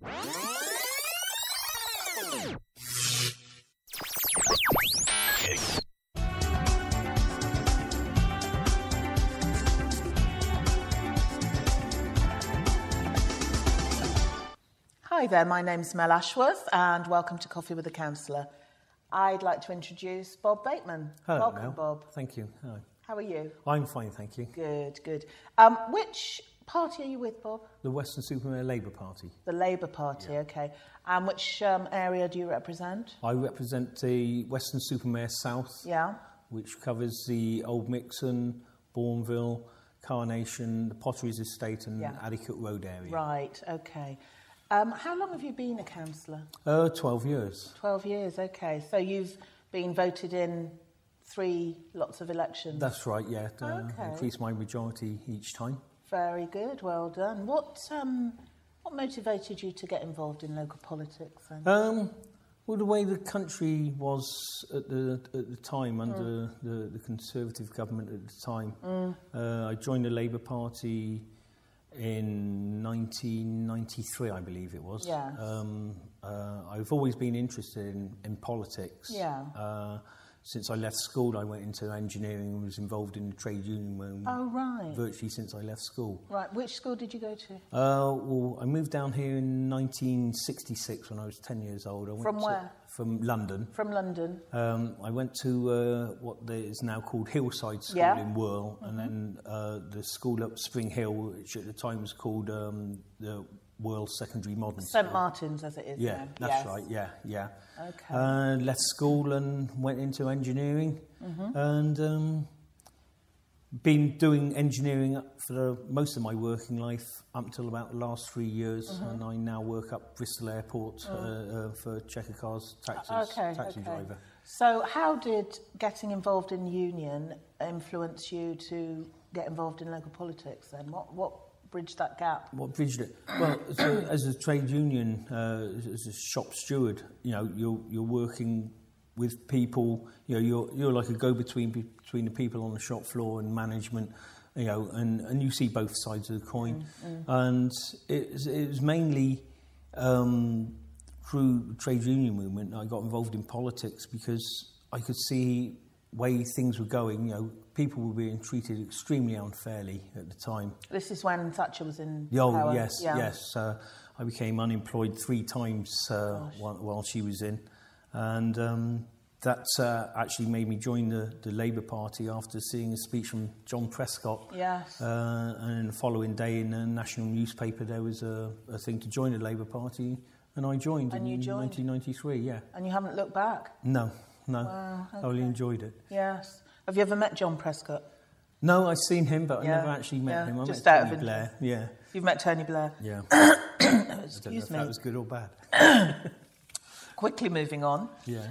Hi there, my name's Mel Ashworth and welcome to Coffee with the Councillor. I'd like to introduce Bob Bateman. Hello, welcome, Mel. Bob. Thank you. Hello. How are you? I'm fine, thank you. Good, good. Which party are you with, Bob? The Western-super-Mare Labour Party. The Labour Party, Yeah. okay. And which area do you represent? I represent the Western-super-Mare South, Yeah. which covers the Old Mixon, Bourneville, Carnation, the Potteries Estate and Addicott Road area. Right, okay. How long have you been a councillor? 12 years. 12 years, okay. So you've been voted in 3 lots of elections? That's right, yeah. Okay. Increased my majority each time. Very good, well done. What motivated you to get involved in local politics then? Well, the way the country was at the time, under the Conservative government at the time, I joined the Labour Party in 1993, I believe it was. Yes. I've always been interested in politics. Yeah. Since I left school, I went into engineering and was involved in the trade union movement virtually since I left school. Right. Which school did you go to? Well, I moved down here in 1966 when I was 10 years old. From where? From London. From London. I went to what is now called Hillside School in Whirl, and then the school up Spring Hill, which at the time was called the Whirl Secondary Modern School. St Martin's, as it is Yeah, now. that's right, yeah. Okay. Left school and went into engineering, and been doing engineering for most of my working life up until about the last 3 years, and I now work up Bristol Airport for Checker Cars taxi driver. So how did getting involved in the union influence you to get involved in local politics then? What bridged that gap? What bridged it? Well, as a trade union, as a shop steward, you're working with people. You're like a go-between between the people on the shop floor and management. And you see both sides of the coin. And it was mainly through the trade union movement I got involved in politics because I could see way things were going. People were being treated extremely unfairly at the time. This is when Thatcher was in power. power. Yes. I became unemployed 3 times while she was in, and that actually made me join the Labour Party after seeing a speech from John Prescott. Yes. And the following day in the national newspaper there was a thing to join the Labour Party, and I joined in 1993. Yeah. And you haven't looked back? No. Wow, okay. I really enjoyed it. Yes. Have you ever met John Prescott? No, I've seen him, but I never actually met him. I just met out Tony of Blair. Yeah. You've met Tony Blair? Yeah. I don't know Excuse if me. that was good or bad. Quickly moving on. Yeah.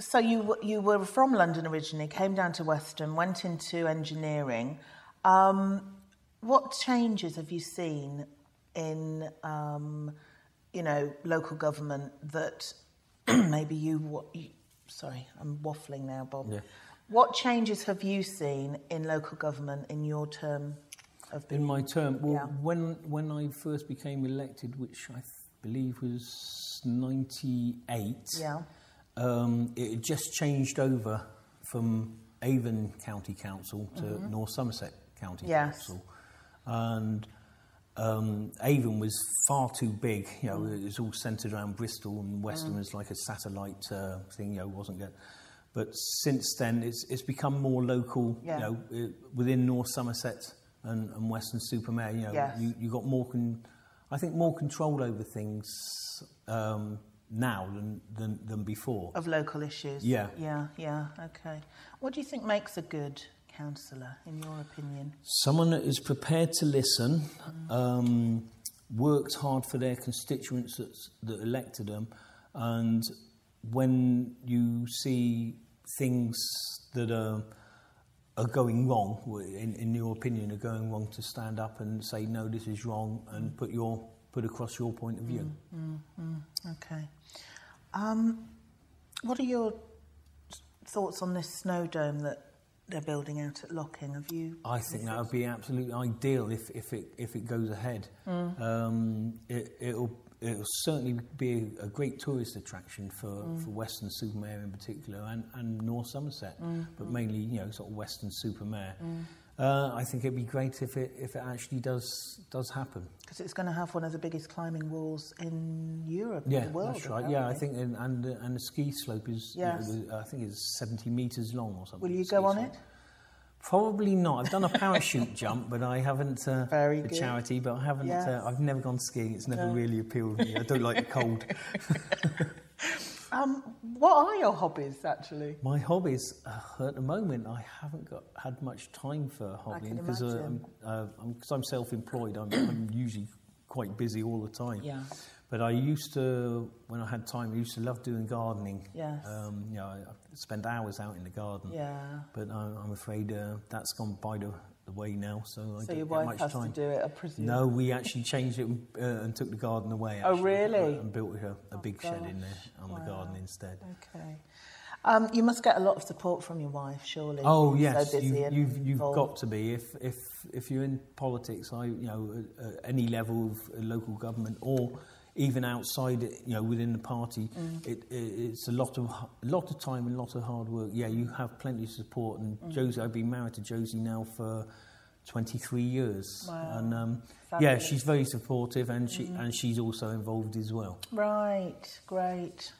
So you were from London originally, came down to Western, went into engineering. What changes have you seen in local government that maybe sorry, I'm waffling now, Bob. Yeah. What changes have you seen in local government in your term of being? In my term, when I first became elected, which I believe was 98, it had just changed over from Avon County Council to North Somerset County Council. And Avon was far too big. It was all centred around Bristol, and Western was like a satellite thing. Wasn't good. But since then, it's become more local. Within North Somerset and Western Supermare. You got more more control over things now than before. Of local issues. Yeah. Okay. What do you think makes a good councillor, in your opinion? Someone that is prepared to listen, worked hard for their constituents that elected them, and when you see things that are going wrong, in your opinion, are going wrong, to stand up and say, no, this is wrong, and put across your point of view. Okay. What are your thoughts on this snow dome that they're building out at Locking. Have you? I think that would be absolutely ideal if it goes ahead. It'll certainly be a great tourist attraction for Weston-super-Mare in particular, and North Somerset, but mainly sort of Weston-super-Mare. I think it'd be great if it actually does happen. Because it's going to have one of the biggest climbing walls in Europe, yeah, in the world. That's right. Yeah, I think, and the ski slope is, I think it's 70 metres long or something. Will you go on it? Probably not. I've done a parachute jump, but I haven't. Very good. Charity, but I haven't. Yes. I've never gone skiing. It's never really appealed to me. I don't like the cold. What are your hobbies, actually? My hobbies, at the moment, I haven't had much time for hobbying because I'm self-employed. I'm usually quite busy all the time. Yeah. But I used to, when I had time, I used to love doing gardening. Yes. I spend hours out in the garden. Yeah. But I'm afraid that's gone by the way now, so I don't your get much wife has time. to do it, I presume? No, we actually changed it and took the garden away. Actually, Oh, really? And built a big shed in there on the garden instead. Okay. You must get a lot of support from your wife, surely. Oh yes, so busy you've got to be. If you're in politics, any level of local government or even outside it, within the party, it's a lot of time and a lot of hard work. Yeah, you have plenty of support. And Josie, I've been married to Josie now for 23 years. Wow. And she's very supportive, and she's also involved as well. Right, great.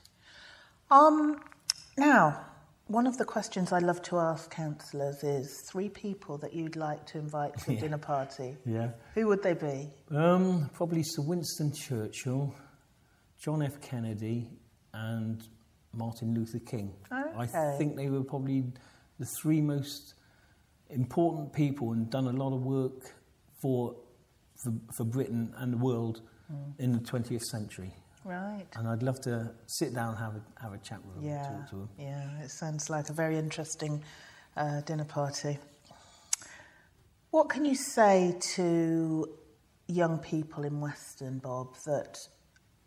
Now, one of the questions I love to ask councillors is 3 people that you'd like to invite to a dinner party. Yeah. Who would they be? Probably Sir Winston Churchill, John F. Kennedy, and Martin Luther King. Okay. I think they were probably the 3 most important people and done a lot of work for Britain and the world in the 20th century. Right. And I'd love to sit down and have a chat with them, talk to them. Yeah, it sounds like a very interesting dinner party. What can you say to young people in Weston, Bob, that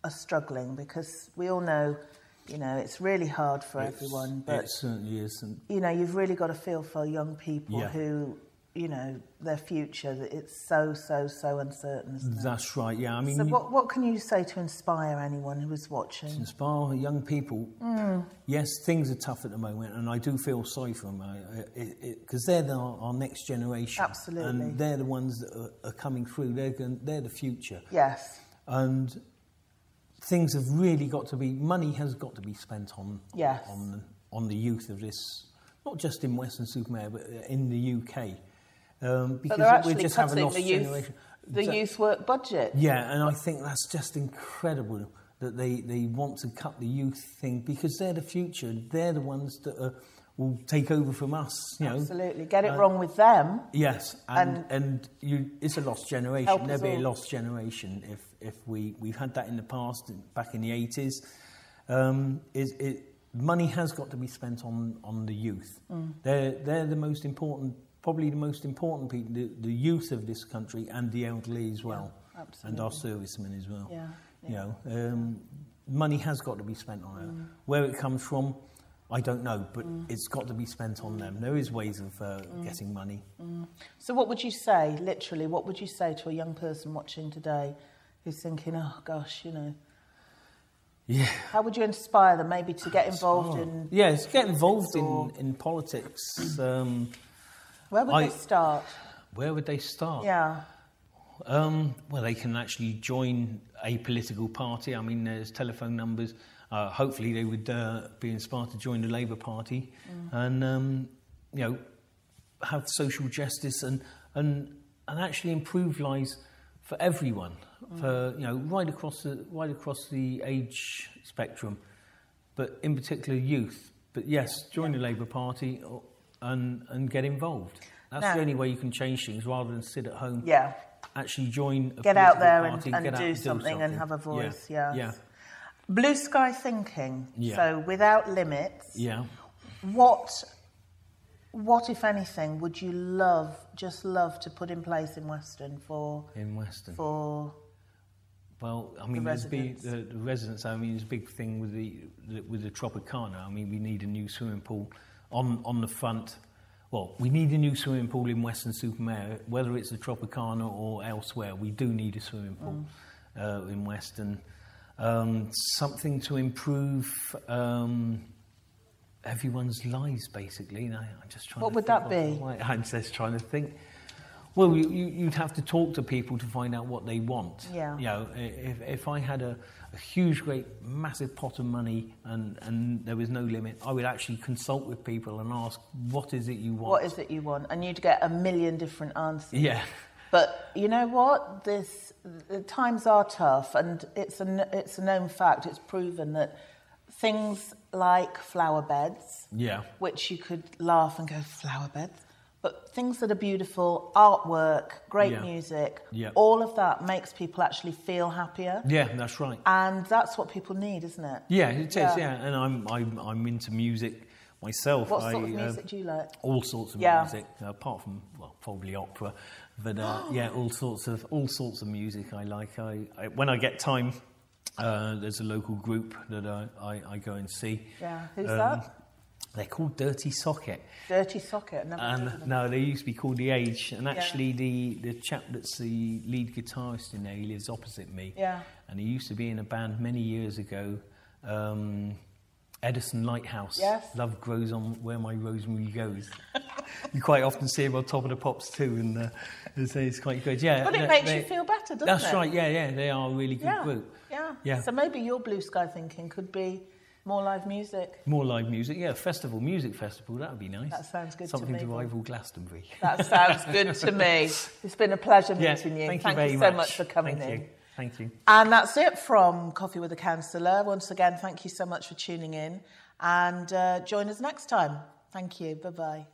are struggling? Because we all know, it's really hard for everyone. But it certainly is. You've really got to feel for young people who, their future, it's so uncertain. That's right, yeah. I mean, so what can you say to inspire anyone who is watching? To inspire young people, yes, things are tough at the moment, and I do feel sorry for them, because they're our next generation. Absolutely. And they're the ones that are coming through. They're the future. Yes. And things have really got to be, money has got to be spent on the youth of this, not just in Weston-super-Mare, but in the UK. Because we're just having a lost generation. The youth work budget. Yeah, and I think that's just incredible that they want to cut the youth thing, because they're the future. They're the ones that will take over from us. Absolutely. Get it wrong with them. Yes, and it's a lost generation. There'll be a lost generation if we've had that in the past, back in the 80s. Money has got to be spent on the youth. They're the most important. Probably the most important people, the youth of this country, and the elderly as well, and our servicemen as well. Money has got to be spent on it. Where it comes from, I don't know, but it's got to be spent on them. There is ways of getting money. So what would you say, literally, what would you say to a young person watching today who's thinking, oh gosh, Yeah. How would you inspire them maybe to get involved in... Yes, get involved in politics. Where would they start? Where would they start? Yeah. Well, they can actually join a political party. I mean, there's telephone numbers. Hopefully they would be inspired to join the Labour Party and, have social justice and actually improve lives for everyone, for, right across the age spectrum, but in particular youth. But yes, join the Labour Party and get involved. That's the only way you can change things, rather than sit at home. Yeah. Actually join a get out there party, and do something and have a voice. Yeah. Blue sky thinking. Yeah. So without limits. Yeah. What, if anything, would you love to put in place in Weston for... In Weston? Well, I mean, the residents. I mean, there's a big thing with the Tropicana. I mean, we need a new swimming pool on the front, well, we need a new swimming pool in Weston-super-Mare, whether it's the Tropicana or elsewhere. We do need a swimming pool in Weston. Something to improve everyone's lives, basically. I'm just trying. What would that be? I'm just trying to think. Well, you'd have to talk to people to find out what they want. Yeah. You know, if I had a huge, great, massive pot of money and there was no limit, I would actually consult with people and ask, what is it you want? What is it you want? And you'd get a million different answers. Yeah. But you know what? The times are tough, and it's a known fact. It's proven that things like flower beds, which you could laugh and go, flower beds, but things that are beautiful, artwork, great music, all of that makes people actually feel happier. Yeah, that's right. And that's what people need, isn't it? Yeah, it is. Yeah, and I'm into music myself. What sort of music do you like? All sorts of music, apart from probably opera, but all sorts of music I like. I when I get time, there's a local group that I go and see. Yeah, who's that? They're called Dirty Socket. Dirty Socket, never heard of them. No, they used to be called The Age, and actually the chap that's the lead guitarist in there, he lives opposite me. Yeah. And he used to be in a band many years ago, Edison Lighthouse. Yes. Love grows on where my rosemary goes. You quite often see him on Top of the Pops too, and it's quite good. Yeah. But it makes you feel better, doesn't it? That's right. Yeah. They are a really good group. Yeah. So maybe your blue sky thinking could be more live music. More live music, music festival, that would be nice. That sounds good Something to me. to rival Glastonbury. That sounds good to me. It's been a pleasure meeting you. Thank you so much for coming in. Thank you. And that's it from Coffee with a Councillor. Once again, thank you so much for tuning in. And join us next time. Thank you. Bye-bye.